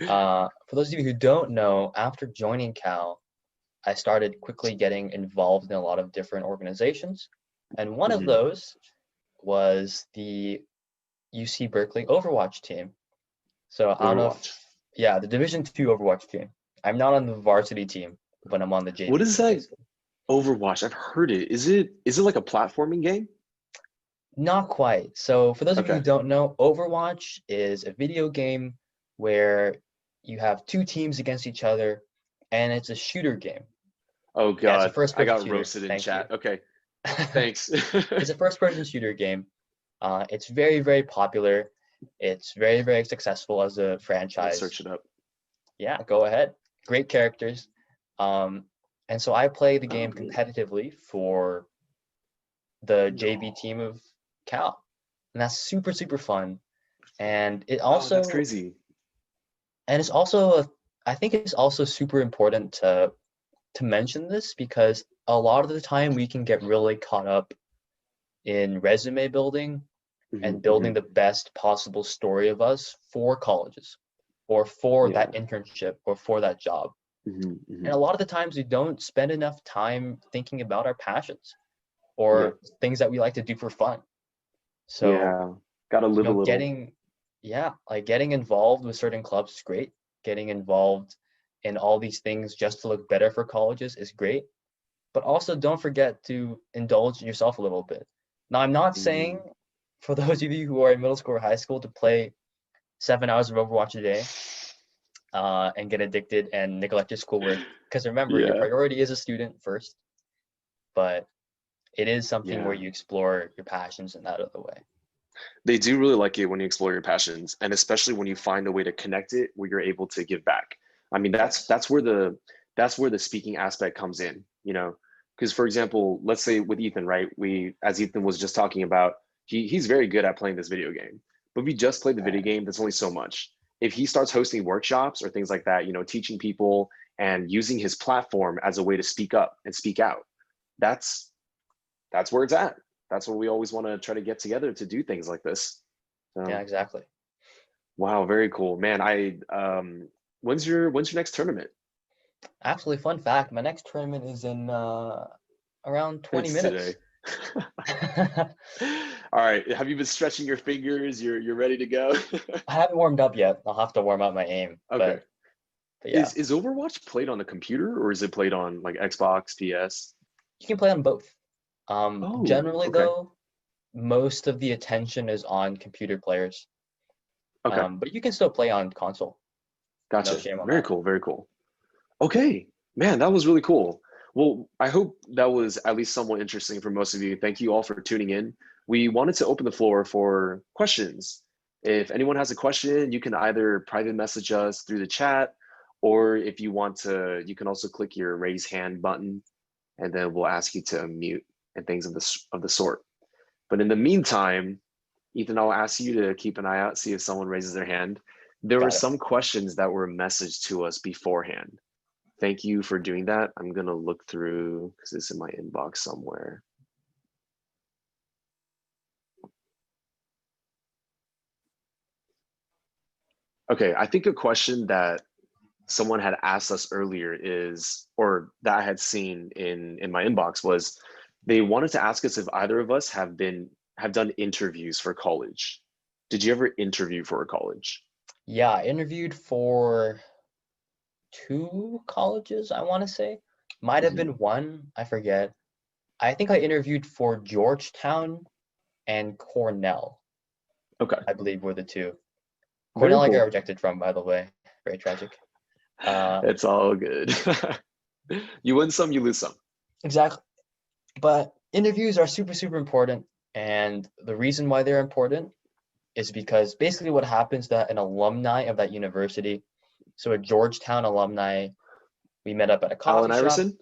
For those of you who don't know, after joining Cal, I started quickly getting involved in a lot of different organizations. And one of Mhm. those was the UC Berkeley Overwatch team. So I don't know if, Overwatch. yeah, the Division 2 Overwatch team. I'm not on the varsity team, but I'm on the What JV is team, that? basically. Overwatch. I've heard it. Is it like a platforming game? Not quite. So for those of you who Okay. don't know, Overwatch is a video game where you have two teams against each other, and it's a shooter game. Oh Yeah, it's a God, I first-person got shooter. roasted in Thank you. chat. Okay, thanks. It's a first-person shooter game. It's very, very popular. It's very, very successful as a I'm gonna franchise. search it up. Yeah, go ahead. Great characters. Um, And so I play the game Oh, competitively for the JV no. team of Cal. And that's super, super fun. And it Oh, that's also, crazy. and it's also, I think it's also super important to mention this because a lot of the time we can get really caught up in resume building Hmm, and hmm. building the best possible story of us for colleges or for Yeah. that internship or for that job. Hmm, hmm. And a lot of the times we don't spend enough time thinking about our passions Yeah. or things that we like to do for fun. So, Yeah. Gotta you live a know, little. getting involved with certain clubs is great. Getting involved in all these things just to look better for colleges is great. But also don't forget to indulge yourself a little bit. Now, I'm not saying Mm. for those of you who are in middle school or high school to play 7 hours of Overwatch a day and get addicted and neglect your schoolwork. Because remember, your Yeah. priority is a student first, but it is something where Yeah. you explore your passions in that other way. They do really like it when you explore your passions, and especially when you find a way to connect it where you're able to give back. I mean, that's where the speaking aspect comes in, you know. Because for example, let's say with Ethan, right? We, as Ethan was just talking about, he's very good at playing this video game. But if we just play the video game, that's only so much. If he starts hosting workshops or things like that, you know, teaching people and using his platform as a way to speak up and speak out, that's that's where it's at. That's where we always want to try to get together to do things like this. Yeah, So exactly. wow, very cool, man. When's your next tournament? Actually, fun fact, my next tournament is in around 20 It's today. minutes. I All right. Have you been stretching your fingers? You're ready to go? haven't warmed up yet. I'll have to warm up my aim, Okay. but yeah, Is Overwatch played on the computer or is it played on like Xbox, PS? you can play on both. Oh, Generally okay. though, most of the attention is on computer players. Okay. But you can still play on console. No Gotcha. shame on Very that. cool. Very cool. Okay, man, that was really cool. Well, I hope that was at least somewhat interesting for most of you. Thank you all for tuning in. We wanted to open the floor for questions. If anyone has a question, you can either private message us through the chat, or if you want to, you can also click your raise hand button, and then we'll ask you to unmute and things of the sort. But in the meantime, Ethan, I'll ask you to keep an eye out, see if someone raises their hand. There were Got it. some questions that were messaged to us beforehand. Thank you for doing that. I'm gonna look through because it's in my inbox somewhere. Okay, I think a question that someone had asked us earlier is, or that I had seen in my inbox was, they wanted to ask us if either of us have done interviews for college. Did you ever interview for a college? Yeah, I interviewed for two colleges, I want to say. Might have Mhm. been one, I forget. I think I interviewed for Georgetown and Cornell, Okay, I believe were the two. very Cornell I got cool. rejected from, by the way. Very tragic. Uh, It's all good. You win some, you lose some. exactly. But interviews are super, super important. And the reason why they're important is because basically what happens that an alumni of that university, so a Georgetown alumni, we met up at a Allen coffee shop. Iverson,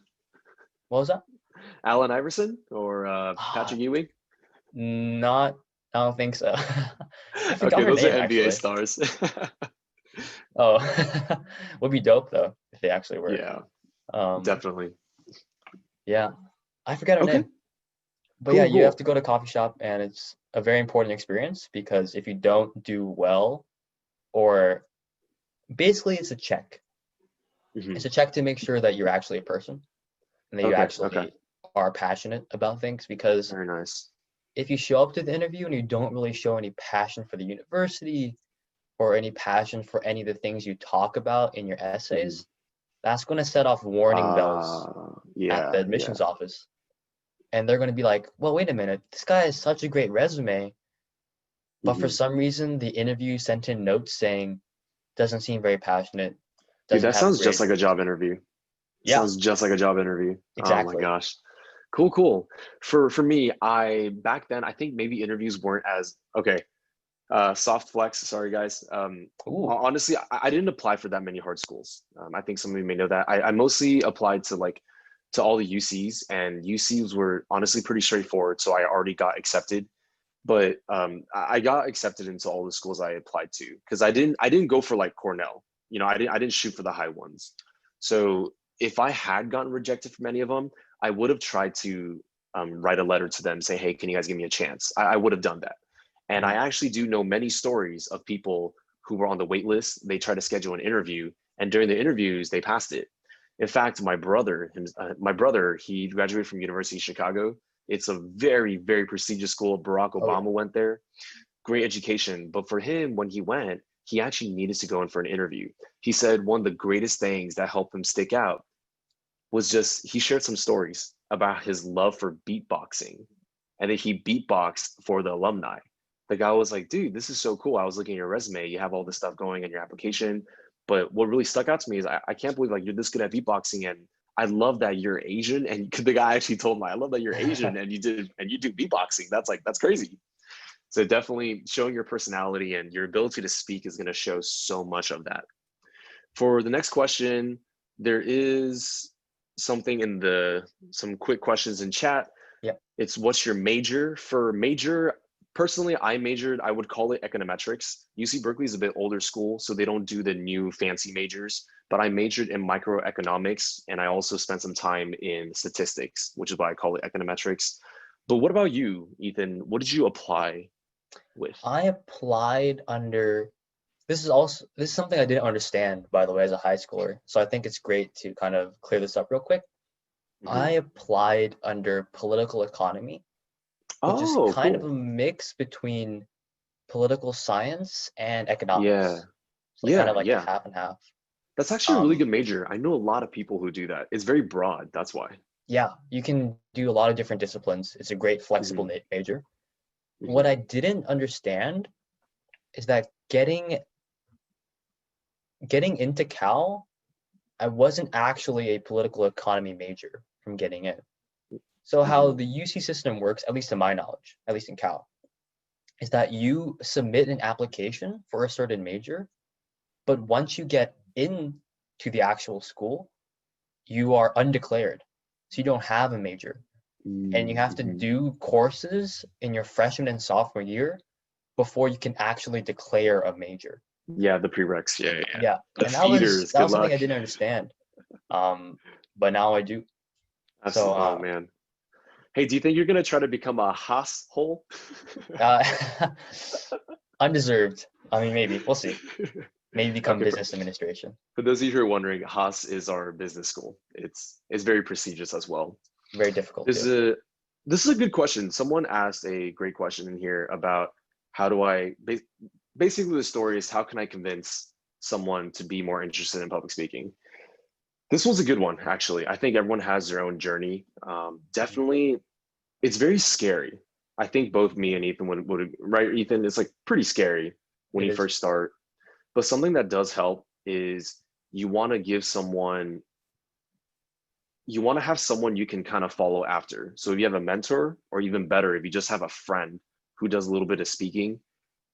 What was that? Allen Iverson, or Ah, Patrick Ewing. not, I don't think so. I Okay, forgot her those are name NBA actually. stars. Oh, would be dope though if they actually were. Yeah, Um, definitely. yeah, I forget her Okay, name. But yeah, cool, you have cool. to go to coffee shop and it's a very important experience because if you don't do well, or basically it's a check. Hmm. It's a check to make sure that you're actually a person and that you Okay, okay. actually are passionate about things because Very nice. if you show up to the interview and you don't really show any passion for the university or any passion for any of the things you talk about in your Hmm. essays, that's going to set off warning bells at the Yeah, yeah. admissions office. And they're going to be like, well, wait a minute, this guy has such a great resume, but for Hmm. some reason the interview sent in notes saying doesn't seem very passionate, Dude, doesn't that have sounds just great. like a job interview. Yeah, Sounds just like a job interview. Oh my exactly. gosh. Cool, cool. For me, I back then I think maybe interviews weren't as okay. Soft flex. Sorry, guys. Ooh, Honestly, I didn't apply for that many hard schools. I think some of you may know that. I mostly applied to like to all the UCs, and UCs were honestly pretty straightforward. So I already got accepted, but I got accepted into all the schools I applied to because I didn't go for like Cornell. I didn't shoot for the high ones. So if I had gotten rejected from any of them, I would have tried to write a letter to them, say, hey, can you guys give me a chance? I would have done that. And I actually do know many stories of people who were on the wait list. They tried to schedule an interview, and during the interviews, they passed it. In fact, my brother, he graduated from University of Chicago. It's a very, very prestigious school. Barack Oh yeah. Obama went there. Great education. But for him, when he went, he actually needed to go in for an interview. He said one of the greatest things that helped him stick out was just he shared some stories about his love for beatboxing, and that he beatboxed for the alumni. The guy was like, dude, this is so cool. I was looking at your resume. You have all this stuff going in your application. But what really stuck out to me is I can't believe like you're this good at beatboxing, and I love that you're Asian. And the guy actually told me, I love that you're Asian and you do beatboxing. That's crazy. So definitely showing your personality and your ability to speak is going to show so much of that. For the next question, there is something in some quick questions in chat. Yeah. It's what's your major? For major, personally, I would call it econometrics. UC Berkeley is a bit older school, so they don't do the new fancy majors, but I majored in microeconomics, and I also spent some time in statistics, which is why I call it econometrics. But what about you, Ethan? What did you apply with? I applied under, this is something I didn't understand, by the way, as a high schooler. So I think it's great to kind of clear this up real quick. I Mhm. applied under political economy, which is Oh, kind of cool. a mix between political science and Yeah, economics. It's like kind yeah, of like a yeah. half and half. That's actually a really Um, good major. I know a lot of people who do that. It's very broad. That's why. yeah, you can do a lot of different disciplines. It's a great flexible Hmm. major. What Hmm. I didn't understand is that getting into Cal, I wasn't actually a political economy major from getting in. So how Hmm. the UC system works, at least to my knowledge, at least in Cal, is that you submit an application for a certain major, but once you get into the actual school, you are undeclared. So you don't have a major. And you have to Hmm. do courses in your freshman and sophomore year before you can actually declare a major. Yeah, the prereqs. Yeah, yeah, yeah. Yeah. The And that was feeders. that Good was something I luck. didn't understand. But now I do. So Absolutely. Oh man. Hey, do you think you're gonna try to become a Haas hole? uh, undeserved. I mean, maybe we'll see. Maybe become Okay, business administration. for those of you who are wondering, Haas is our business school. It's very prestigious as well. Very difficult This too. is a this is a good question. Someone asked a great question in here about how do I basically the story is how can I convince someone to be more interested in public speaking? This was a good one, actually. I think everyone has their own journey. Definitely, it's very scary. I think both me and Ethan would right, Ethan, it's like pretty scary when It you is. first start. But something that does help is you want to give someone, you want to have someone you can kind of follow after. So if you have a mentor, or even better, if you just have a friend who does a little bit of speaking,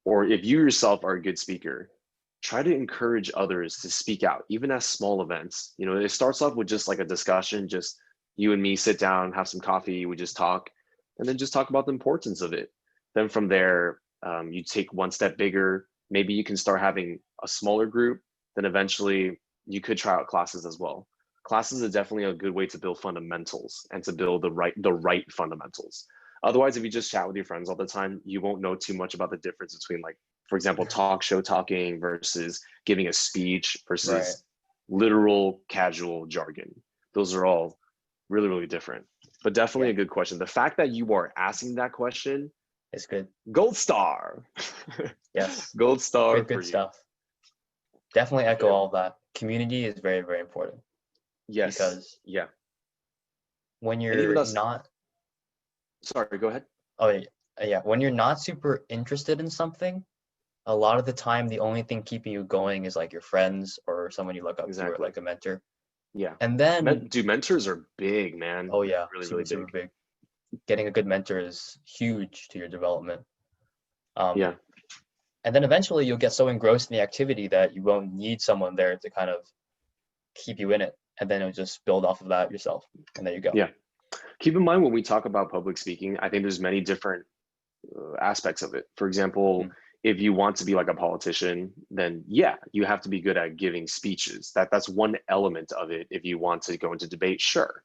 or if you yourself are a good speaker, try to encourage others to speak out, even at small events. It starts off with just like a discussion, just you and me sit down, have some coffee, we just talk, and then just talk about the importance of it. Then from there, you take one step bigger. Maybe you can start having a smaller group. Then eventually, you could try out classes as well. Classes are definitely a good way to build fundamentals and to build the right fundamentals. Otherwise, if you just chat with your friends all the time, you won't know too much about the difference between, like, for example, talk show talking versus giving a speech Right. versus literal casual jargon. Those are all really, really different. But definitely Yeah. a good question. The fact that you are asking that question, It's good. gold star. Yes. Gold star for Good you. stuff. Definitely echo Okay. all of that. Community is very, very important Yes. because Yeah. when And even you're us. not, Sorry, go ahead. oh yeah, when you're not super interested in something, a lot of the time the only thing keeping you going is like your friends or someone you look up to or Exactly. like a mentor. Yeah. And then, Dude, mentors are big, man. oh yeah, Really, super, really super big. big. Getting a good mentor is huge to your development. Yeah. Um, and then eventually you'll get so engrossed in the activity that you won't need someone there to kind of keep you in it. and then it'll just build off of that yourself, and there you go. Yeah. Keep in mind when we talk about public speaking, I think there's many different aspects of it. For example, if you want to be like a politician, then yeah, you have to be good at giving speeches. That's one element of it. If you want to go into debate, sure.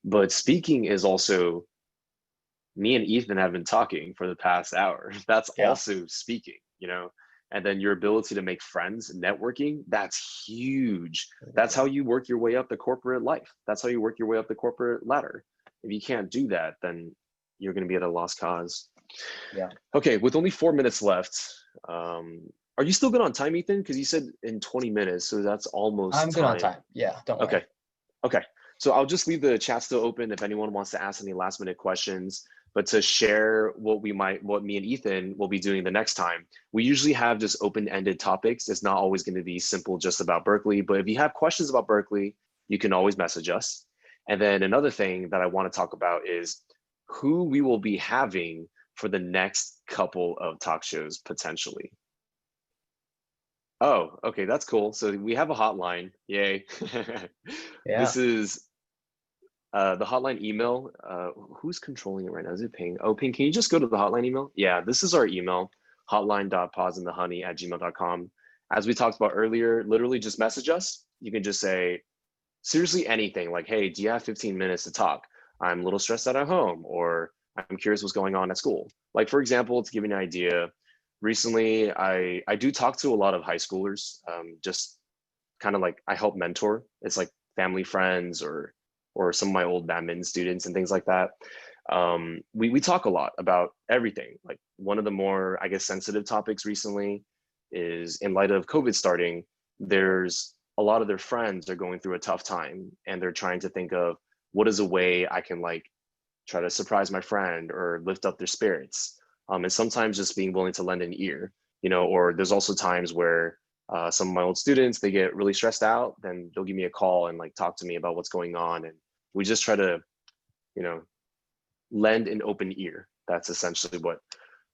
But speaking is also, me and Ethan have been talking for the past hour. That's Yeah. also speaking, you know, and then your ability to make friends, networking, that's huge. That's how you work your way up the corporate life. That's how you work your way up the corporate ladder. If you can't do that, then you're going to be at a lost cause. Yeah. Okay, with only 4 minutes left, are you still good on time, Ethan? Because you said in 20 minutes, so that's almost I'm good on time. Yeah, don't worry. Okay. Okay. So I'll just leave the chat still open if anyone wants to ask any last minute questions. But to share what me and Ethan will be doing the next time, we usually have just open-ended topics. It's not always going to be simple just about Berkeley. But if you have questions about Berkeley, you can always message us. And then another thing that I want to talk about is who we will be having for the next couple of talk shows potentially. Oh, okay, that's cool. So we have a hotline. Yay. Yeah. This is the hotline email. Who's controlling it right now? Is it Ping? Oh, Ping, can you just go to the hotline email? Yeah, this is our email, hotline.pawsinthehoney@gmail.com. As we talked about earlier, literally just message us. You can just say, seriously, anything like, hey, do you have 15 minutes to talk? I'm a little stressed out at home, or I'm curious what's going on at school. Like, for example, to give you an idea, recently I do talk to a lot of high schoolers, just kind of like I help mentor. It's like family friends or some of my old badminton students and things like that. We talk a lot about everything. Like one of the more, I guess, sensitive topics recently is in light of COVID starting, there's a lot of their friends are going through a tough time and they're trying to think of what is a way I can like try to surprise my friend or lift up their spirits. And sometimes just being willing to lend an ear, you know, or there's also times where some of my old students, they get really stressed out, then they'll give me a call and like talk to me about what's going on. And we just try to, you know, lend an open ear. That's essentially what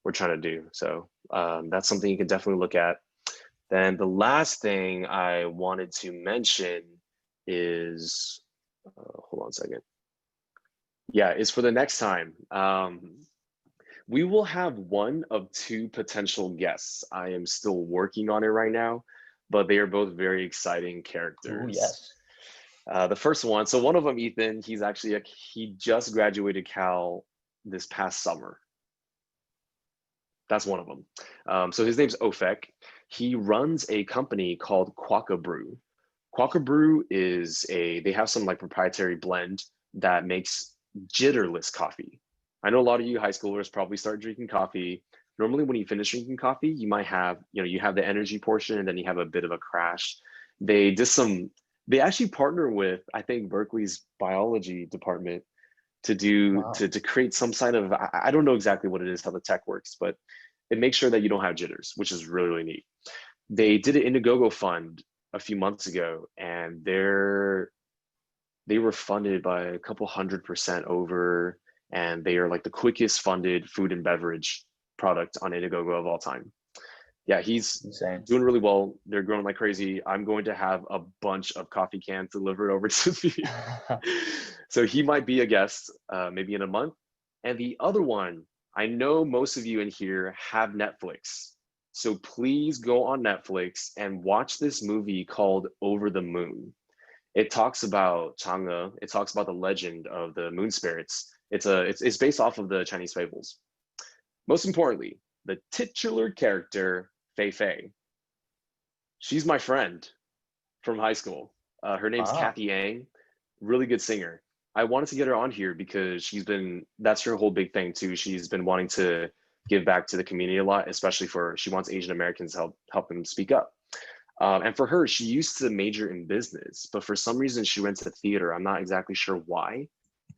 we're trying to do. So that's something you can definitely look at. Then the last thing I wanted to mention is, hold on a second. Yeah, is for the next time. We will have one of two potential guests. I am still working on it right now, but they are both very exciting characters. Ooh, yes. The first one, so one of them, Ethan, he just graduated Cal this past summer. That's one of them. So his name's Ofek. He runs a company called Quokka Brew. Quokka Brew they have some like proprietary blend that makes jitterless coffee. I know a lot of you high schoolers probably start drinking coffee. Normally when you finish drinking coffee, you might have, you have the energy portion and then you have a bit of a crash. They actually partner with, I think, Berkeley's biology department to create some sort of, I don't know exactly what it is, how the tech works, but it makes sure that you don't have jitters, which is really, really neat. They did an Indiegogo fund a few months ago, and they were funded by a couple 100% over, and they are like the quickest funded food and beverage product on Indiegogo of all time. Yeah, he's insane. Doing really well. They're growing like crazy. I'm going to have a bunch of coffee cans delivered over to me. So he might be a guest maybe in a month. And the other one, I know most of you in here have Netflix. So please go on Netflix and watch this movie called Over the Moon. It talks about Chang'e. It talks about the legend of the moon spirits. It's based off of the Chinese fables. Most importantly, the titular character, Fei Fei. She's my friend from high school. Her name's Kathy Yang, really good singer. I wanted to get her on here because that's her whole big thing too. She's been wanting to give back to the community a lot, especially she wants Asian Americans to help them speak up. And for her, she used to major in business, but for some reason she went to theater. I'm not exactly sure why.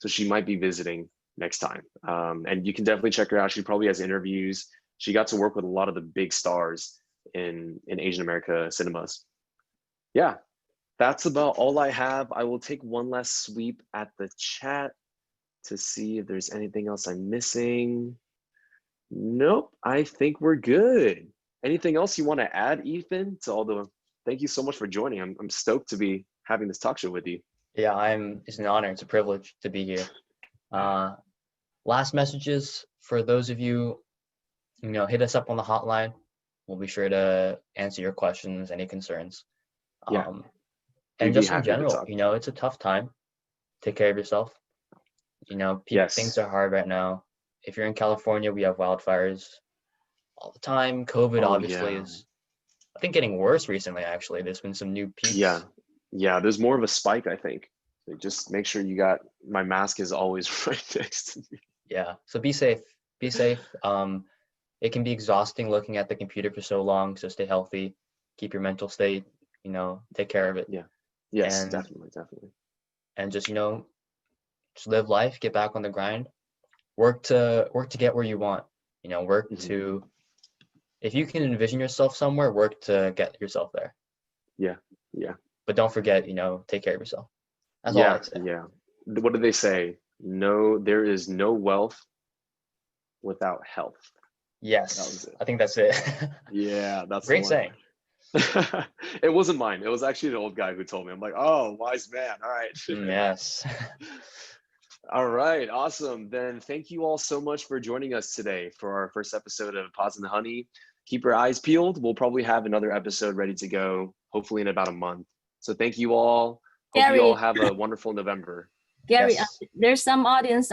So she might be visiting next time. And you can definitely check her out. She probably has interviews. She got to work with a lot of the big stars in Asian America cinemas. Yeah, that's about all I have. I will take one last sweep at the chat to see if there's anything else I'm missing. Nope, I think we're good. Anything else you want to add, Ethan, thank you so much for joining. I'm stoked to be having this talk show with you. Yeah, it's an honor. It's a privilege to be here. Last messages for those of you, hit us up on the hotline. We'll be sure to answer your questions, any concerns. Yeah, And we'd be just in happy to general, talk. it's a tough time. Take care of yourself. Things Yes. are hard right now. If you're in California, we have wildfires all the time. COVID Oh obviously yeah. is, I think, getting worse recently, actually. There's been some new Yeah. peaks. Yeah. There's more of a spike, I think. So just make sure you got my mask is always right next to me. Yeah. So be safe. Be safe. It can be exhausting looking at the computer for so long. So stay healthy. Keep your mental state, take care of it. Yeah. Yes, And definitely, definitely. and just live life, get back on the grind. Work to get where you want. Work Hmm. to, if you can envision yourself somewhere, work to get yourself there. Yeah. Yeah. But don't forget, take care of yourself. That's all Yeah. I say. Yeah. What do they say? No, there is no wealth without health. That was Yes, it. I think that's it. Yeah, that's the Great one. saying. It wasn't mine. It was actually an old guy who told me. I'm like, oh, wise man. All right. Yes. All right. Awesome. Then thank you all so much for joining us today for our first episode of Paws in the Honey. Keep your eyes peeled. We'll probably have another episode ready to go, hopefully in about a month. So thank you all. Hope you all Gary, have a wonderful November. Gary, Yes. there's some audience